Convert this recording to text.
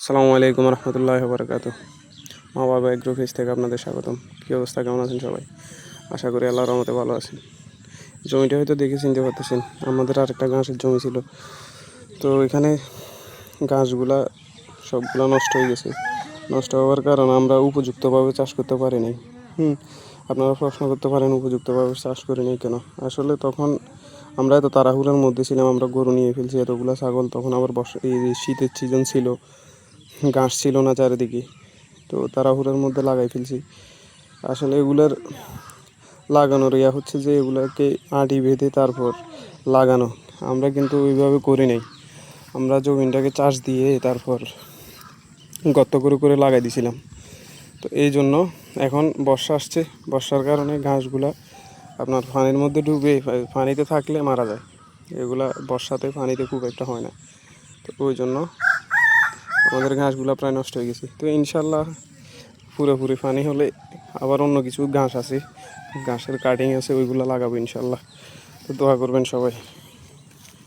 আসসালামু আলাইকুম রহমতুল্লাহি ওয়া বারাকাতুহু। মা বাবা এগ্রো ফেজ থেকে আপনাদের স্বাগতম। কী অবস্থা, কেমন আছেন সবাই? আশা করি আল্লাহর রহমতে ভালো আছেন। জমিটা হয়তো দেখে চিনতে পারতেছেন, আমাদের আরেকটা ঘাসের জমি ছিল। তো এখানে ঘাসগুলা সবগুলা নষ্ট হয়ে গেছে। নষ্ট হওয়ার কারণে আমরা উপযুক্তভাবে চাষ করতে পারি নাই। আপনারা প্রশ্ন করতে পারেন উপযুক্তভাবে চাষ করি নাই কেন। আসলে তখন আমরা এত তাড়াহুড়োর মধ্যে ছিলাম, আমরা গরু নিয়ে ফেলছি এতগুলো ছাগল। তখন আবার এই শীতের সিজন ছিল, ঘাস ছিল না চারিদিকে। তো তাড়াহুড়োর মধ্যে লাগাই ফেলছি। আসলে এগুলার লাগানোর হচ্ছে যে এগুলাকে আঁটি বেঁধে তারপর লাগানো। আমরা কিন্তু ওইভাবে করি নাই। আমরা জমিটাকে চাষ দিয়ে তারপর গর্ত করে করে লাগাই দিছিলাম। তো এই জন্য এখন বর্ষা আসছে, বর্ষার কারণে ঘাসগুলা আপনার পানির মধ্যে ডুবে পানিতে থাকলে মারা যায়। এগুলা বর্ষাতে পানিতে খুব একটা হয় না। তো ওই জন্য আমাদের ঘাসগুলো প্রায় নষ্ট হয়ে গেছে। তো ইনশাল্লাহ পুরোপুরি পানি হলে আবার অন্য কিছু ঘাস আছে, ঘাসের কাটিং আছে, ওইগুলো লাগাবো ইনশাল্লাহ। তো দোয়া করবেন সবাই।